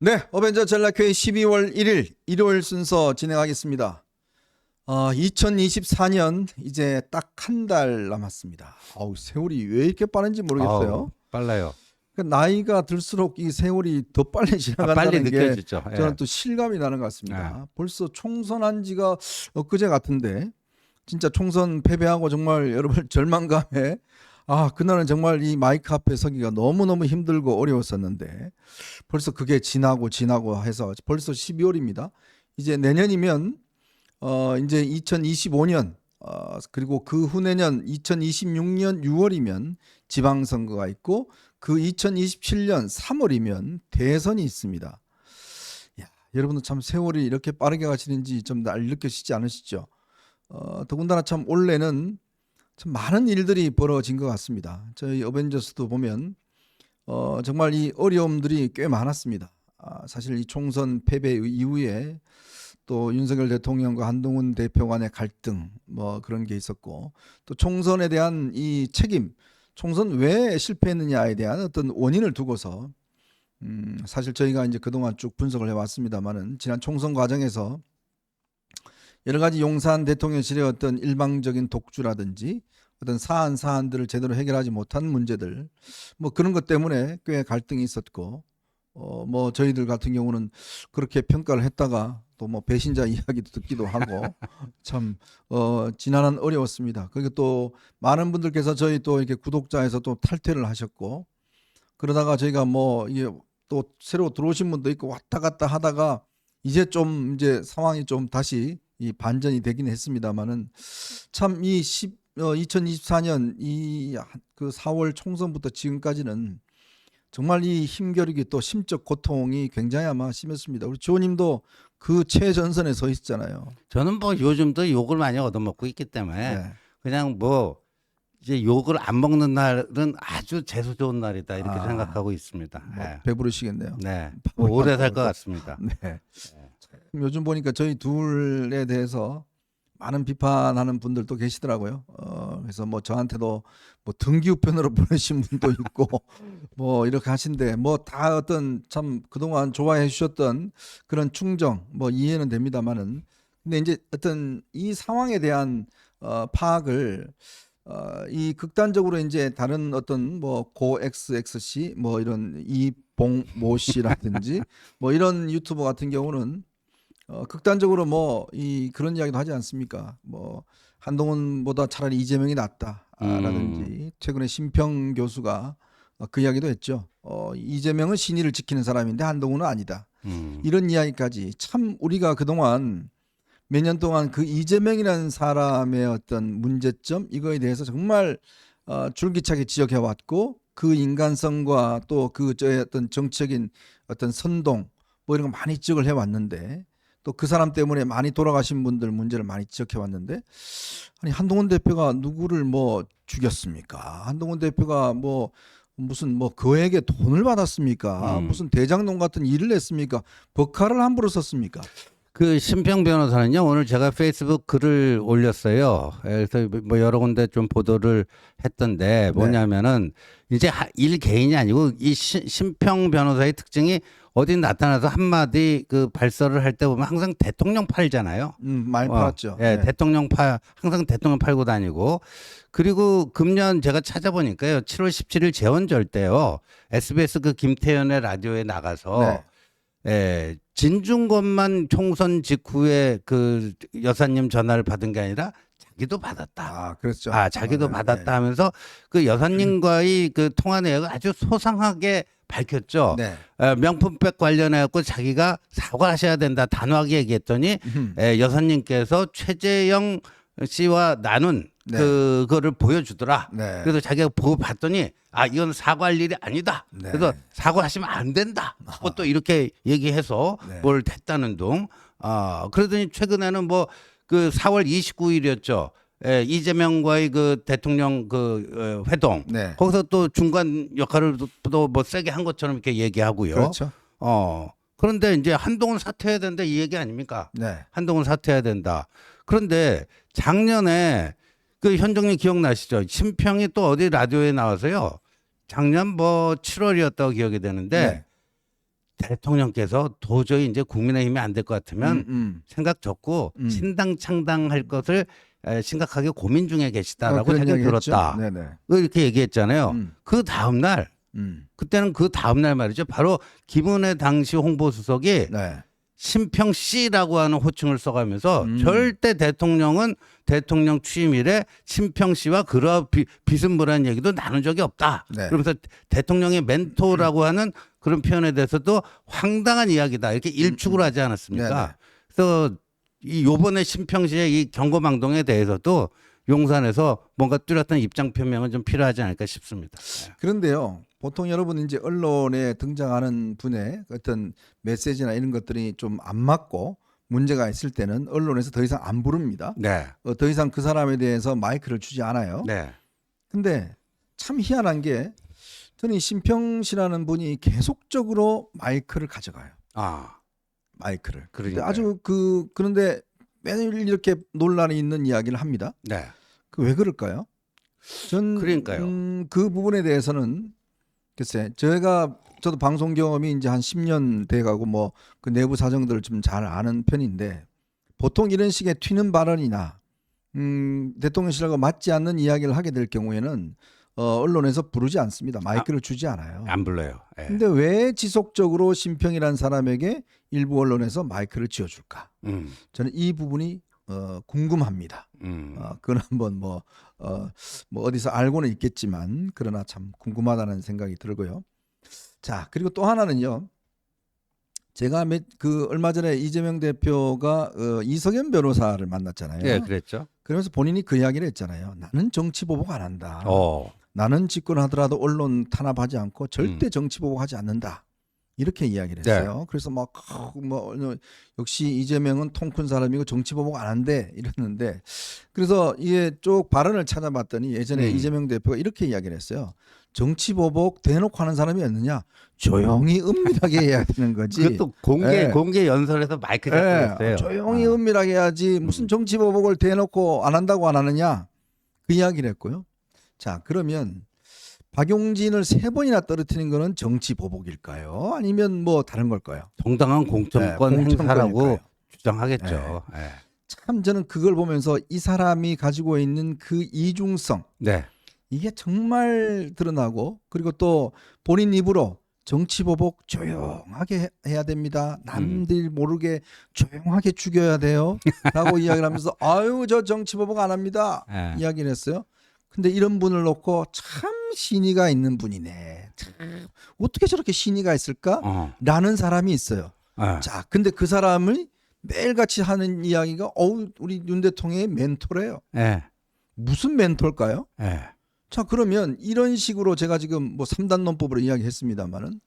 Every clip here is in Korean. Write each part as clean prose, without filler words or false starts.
네, 어벤져 전략회의 12월 1일 일요일 순서 진행하겠습니다. 2024년 이제 딱 한 달 남았습니다. 세월이 왜 이렇게 빠른지 모르겠어요. 빨라요. 그 나이가 들수록 이 세월이 더 빨리 빨리 지나간다는 게 느껴지죠. 저는 예. 또 실감이 나는 것 같습니다. 벌써 총선한 지가 엊그제 같은데 진짜 총선 패배하고 정말 여러분 절망감에 그날은 정말 이 마이크 앞에 서기가 너무너무 힘들고 어려웠었는데 벌써 그게 지나고 해서 벌써 12월입니다. 이제 내년이면 이제 2025년 그리고 그 후내년 2026년 6월이면 지방선거가 있고 그 2027년 3월이면 대선이 있습니다. 여러분도 참 세월이 이렇게 빠르게 가시는지 좀 날 느껴지지 않으시죠? 더군다나 참 올해는 참 많은 일들이 벌어진 것 같습니다. 저희 어벤져스도 보면 정말 이 어려움들이 꽤 많았습니다. 사실 이 총선 패배 이후에 또 윤석열 대통령과 한동훈 대표 간의 갈등 뭐 그런 게 있었고 또 총선에 대한 이 책임, 총선 왜 실패했느냐에 대한 어떤 원인을 두고서 사실 저희가 이제 그동안 쭉 분석을 해왔습니다만은 지난 총선 과정에서 여러 가지 용산 대통령실의 어떤 일방적인 독주라든지 어떤 사안들을 제대로 해결하지 못한 문제들 뭐 그런 것 때문에 꽤 갈등이 있었고 뭐 저희들 같은 경우는 그렇게 평가를 했다가 또 뭐 배신자 이야기도 듣기도 하고 참 지난한 어려웠습니다. 그리고 또 많은 분들께서 저희 또 이렇게 구독자에서 또 탈퇴를 하셨고 그러다가 저희가 뭐 이게 또 새로 들어오신 분도 있고 왔다 갔다 하다가 이제 좀 이제 상황이 좀 다시 이 반전이 되긴 했습니다만은 참 이 2024년 이 그 4월 총선부터 지금까지는 정말 이 힘겨루기 또 심적 고통이 굉장히 아마 심했습니다. 우리 지호님도 그 최전선에 서 있잖아요. 저는 뭐 요즘도 욕을 많이 얻어먹고 있기 때문에 네. 그냥 뭐 이제 욕을 안 먹는 날은 아주 재수 좋은 날이다 이렇게 생각하고 있습니다. 뭐 예. 배부르시겠네요. 네. 뭐 오래 살 것 같습니다. 네. 요즘 보니까 저희 둘에 대해서 많은 비판하는 분들도 계시더라고요. 그래서 뭐 저한테도 뭐 등기 우편으로 보내신 분도 있고 뭐 이렇게 하신데 뭐 다 어떤 참 그동안 좋아해 주셨던 그런 충정 뭐 이해는 됩니다만은 근데 이제 어떤 이 상황에 대한 파악을 이 극단적으로 이제 다른 어떤 뭐 고 XXC 뭐 이런 이봉모 씨라든지 뭐 이런 유튜버 같은 경우는 극단적으로 뭐 이 그런 이야기도 하지 않습니까? 뭐 한동훈보다 차라리 이재명이 낫다라든지 최근에 심평 교수가 그 이야기도 했죠. 이재명은 신의를 지키는 사람인데 한동훈은 아니다. 이런 이야기까지 참 우리가 그동안 몇 년 동안 그 이재명이라는 사람의 어떤 문제점 이거에 대해서 정말 줄기차게 지적해 왔고 그 인간성과 또 그 저의 어떤 정치적인 어떤 선동 뭐 이런 거 많이 지적을 해 왔는데 또 그 사람 때문에 많이 돌아가신 분들 문제를 많이 지적해 왔는데 아니 한동훈 대표가 누구를 뭐 죽였습니까? 한동훈 대표가 뭐 무슨 뭐 그에게 돈을 받았습니까? 무슨 대장동 같은 일을 했습니까? 법카를 함부로 썼습니까? 그 심평 변호사는요 오늘 제가 페이스북 글을 올렸어요. 그래서 뭐 여러 군데 좀 보도를 했던데 뭐냐면은 이제 일 개인이 아니고 이 심평 변호사의 특징이 어디 나타나서 한마디 그 발설을 할 때 보면 항상 대통령 팔잖아요. 많이 팔았죠. 예, 네. 대통령 항상 대통령 팔고 다니고 그리고 금년 제가 찾아보니까요 7월 17일 재헌절 때요 SBS 그 김태현의 라디오에 나가서 예, 진중권만 총선 직후에 그 여사님 전화를 받은 게 아니라 자기도 받았다. 그렇죠. 자기도 받았다 하면서 그 여사님과의 그 통화 내역을 아주 소상하게 밝혔죠. 네. 명품백 관련해 갖고 자기가 사과하셔야 된다 단호하게 얘기했더니 여사님께서 최재형 씨와 나눈 그거를 보여주더라. 그래서 자기가 보고 봤더니 이건 사과할 일이 아니다. 그래서 사과하시면 안 된다. 하고 또 이렇게 얘기해서 뭘 했다는 둥. 그러더니 최근에는 뭐 그 4월 29일이었죠. 이재명과의 그 대통령 그 회동. 거기서 또 중간 역할을 또 뭐 세게 한 것처럼 이렇게 얘기하고요. 그렇죠. 그런데 이제 한동훈 사퇴해야 된다 이 얘기 아닙니까? 네. 한동훈 사퇴해야 된다. 그런데 작년에 그 현정님 기억나시죠? 심평이 또 어디 라디오에 나와서요. 작년 뭐 7월이었다고 기억이 되는데 대통령께서 도저히 이제 국민의힘이 안 될 것 같으면 생각 접고 신당 창당할 것을 심각하게 고민 중에 계시다라고 그런 자기가 이야기 했죠. 들었다. 네네. 이렇게 얘기했잖아요. 음. 그 다음 날 그때는 그 다음 날 말이죠. 바로 김은혜 당시 홍보수석이 네. 심평 씨라고 하는 호칭을 써가면서 절대 대통령은 대통령 취임 이래 심평 씨와 그러한 비스무리한 얘기도 나눈 적이 없다. 네. 그러면서 대통령의 멘토라고 하는 그런 표현에 대해서도 황당한 이야기다. 이렇게 일축을 하지 않았습니까? 네네. 그래서 이 요번에 심평 씨의 이 경고망동에 대해서도 용산에서 뭔가 뚜렷한 입장 표명은 좀 필요하지 않을까 싶습니다. 그런데요, 보통 여러분 이제 언론에 등장하는 분의 어떤 메시지나 이런 것들이 좀 안 맞고 문제가 있을 때는 언론에서 더 이상 안 부릅니다. 네. 더 이상 그 사람에 대해서 마이크를 주지 않아요. 네. 근데 참 희한한 게 저는 이 심평 씨라는 분이 계속적으로 마이크를 가져가요. 아, 마이크를. 근데 그러니까요. 아주 그런데 매일 이렇게 논란이 있는 이야기를 합니다. 네. 그 왜 그럴까요? 전 그러니까요. 그 부분에 대해서는 글쎄 저도 방송 경험이 이제 한 10년 돼가고 뭐 그 내부 사정들을 좀 잘 아는 편인데 보통 이런 식의 튀는 발언이나 대통령실하고 맞지 않는 이야기를 하게 될 경우에는 언론에서 부르지 않습니다. 마이크를 주지 않아요. 안 불러요. 예. 근데 왜 지속적으로 심평이라는 사람에게 일부 언론에서 마이크를 쥐어줄까? 저는 이 부분이 궁금합니다. 그건 한번 뭐 어디서 알고는 있겠지만 그러나 참 궁금하다는 생각이 들고요. 자, 그리고 또 하나는요. 제가 얼마 전에 이재명 대표가 이석연 변호사를 만났잖아요. 예, 그랬죠. 그러면서 본인이 그 이야기를 했잖아요. 나는 정치 보복 안 한다. 어. 나는 집권하더라도 언론 탄압하지 않고 절대 정치 보복하지 않는다. 이렇게 이야기를 했어요. 그래서 막 역시 이재명은 통 큰 사람이고 정치 보복 안 한대 이랬는데 그래서 이게 쭉 발언을 찾아봤더니 예전에 이재명 대표가 이렇게 이야기를 했어요. 정치 보복 대놓고 하는 사람이 없느냐? 조용히 은밀하게 해야 되는 거지. 그것도 공개 연설에서 마이크 잡고 했어요. 조용히 은밀하게 해야지 무슨 정치 보복을 대놓고 안 한다고 안 하느냐? 그 이야기를 했고요. 자, 그러면 박용진을 3번이나 떨어뜨린 거는 정치 보복일까요? 아니면 뭐 다른 걸까요? 정당한 공천권 행사라고 주장하겠죠. 네. 참 저는 그걸 보면서 이 사람이 가지고 있는 그 이중성 네. 이게 정말 드러나고 그리고 또 본인 입으로 정치 보복 조용하게 해야 됩니다. 남들 모르게 조용하게 죽여야 돼요. 라고 이야기를 하면서 아유 저 정치 보복 안 합니다. 이야기를 했어요. 근데 이런 분을 놓고 참 신의가 있는 분이네. 참 어떻게 저렇게 신의가 있을까? 라는 사람이 있어요. 자, 근데 그 사람을 매일같이 하는 이야기가 우리 윤 대통령의 멘토래요. 무슨 멘토일까요? 자, 그러면 이런 식으로 제가 지금 뭐 3단 논법으로 이야기했습니다만은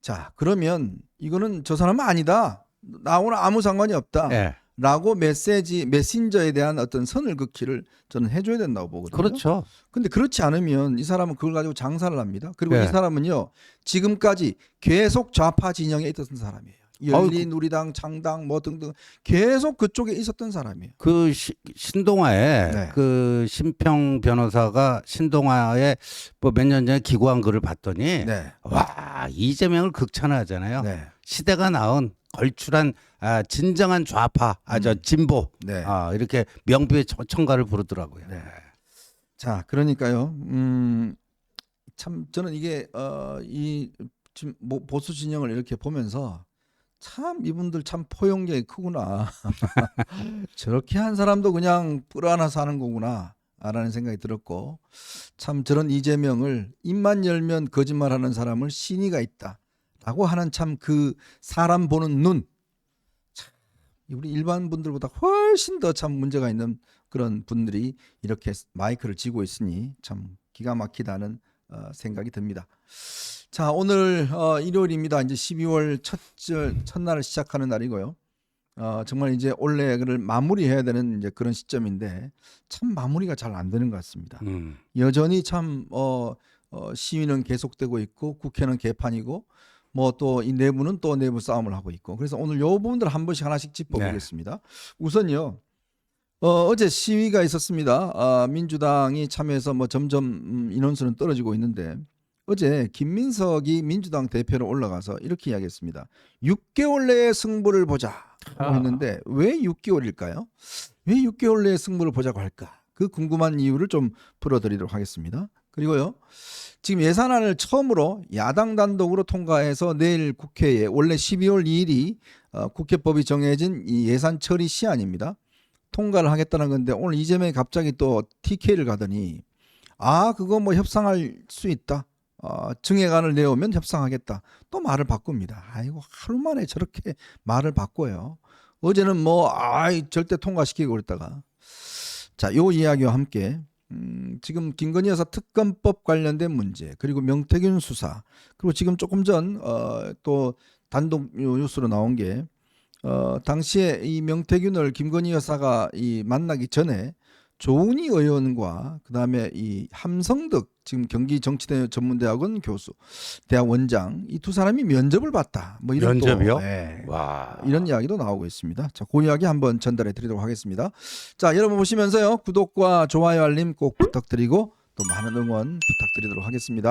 자, 그러면 이거는 저 사람은 아니다. 나하고는 아무 상관이 없다. 라고 메신저에 대한 어떤 선을 긋기를 저는 해줘야 된다고 보거든요. 그렇죠. 근데 그렇지 않으면 이 사람은 그걸 가지고 장사를 합니다. 그리고 이 사람은요 지금까지 계속 좌파 진영에 있었던 사람이에요. 열린우리당, 창당 뭐 등등 계속 그쪽에 있었던 사람이에요. 그 신동아에 그 심평 변호사가 신동아에 뭐 몇 년 전에 기고한 글을 봤더니 와 이재명을 극찬하잖아요. 시대가 낳은 걸출한 진정한 좌파, 진보 이렇게 명비의 청가를 부르더라고요. 자, 그러니까요. 참 저는 이게 지금 보수 진영을 이렇게 보면서 참 이분들 참 포용력이 크구나. 저렇게 한 사람도 그냥 끌어안아 사는 거구나. 라는 생각이 들었고 참 저런 이재명을 입만 열면 거짓말하는 사람을 신의가 있다. 라고 하는 참 그 사람 보는 눈. 참 우리 일반 분들보다 훨씬 더 참 문제가 있는 그런 분들이 이렇게 마이크를 쥐고 있으니 참 기가 막히다는 생각이 듭니다. 자, 오늘 일요일입니다. 이제 12월 첫날을 시작하는 날이고요. 정말 이제 올해를 마무리해야 되는 이제 그런 시점인데 참 마무리가 잘 안 되는 것 같습니다. 여전히 참 시위는 계속되고 있고 국회는 개판이고 뭐 또 이 내부는 또 내부 싸움을 하고 있고 그래서 오늘 요 부분들 한 번씩 하나씩 짚어보겠습니다. 우선요. 어제 시위가 있었습니다. 민주당이 참여해서 뭐 점점 인원수는 떨어지고 있는데 어제 김민석이 민주당 대표로 올라가서 이렇게 이야기했습니다. 6개월 내에 승부를 보자고 했는데 왜 6개월일까요? 왜 6개월 내에 승부를 보자고 할까? 그 궁금한 이유를 좀 풀어드리도록 하겠습니다. 그리고요. 지금 예산안을 처음으로 야당 단독으로 통과해서 내일 국회에 원래 12월 2일이 국회법이 정해진 이 예산 처리 시한입니다. 통과를 하겠다는 건데 오늘 이재명이 갑자기 또 TK를 가더니 그거 뭐 협상할 수 있다. 증액안을 내오면 협상하겠다. 또 말을 바꿉니다. 아이고 하루 만에 저렇게 말을 바꿔요. 어제는 뭐 절대 통과시키고 그랬다가 자, 요 이야기와 함께 지금 김건희 여사 특검법 관련된 문제 그리고 명태균 수사 그리고 지금 조금 전 또 단독 뉴스로 나온 게 당시에 이 명태균을 김건희 여사가 만나기 전에 조은희 의원과 그다음에 이 함성득 지금 경기정치전문대학원 교수, 대학 원장 이 두 사람이 면접을 봤다. 뭐 이런 면접이요? 네, 와. 이런 이야기도 나오고 있습니다. 자, 그 이야기 한번 전달해 드리도록 하겠습니다. 자, 여러분 보시면서요 구독과 좋아요 알림 꼭 부탁드리고 또 많은 응원 부탁드리도록 하겠습니다.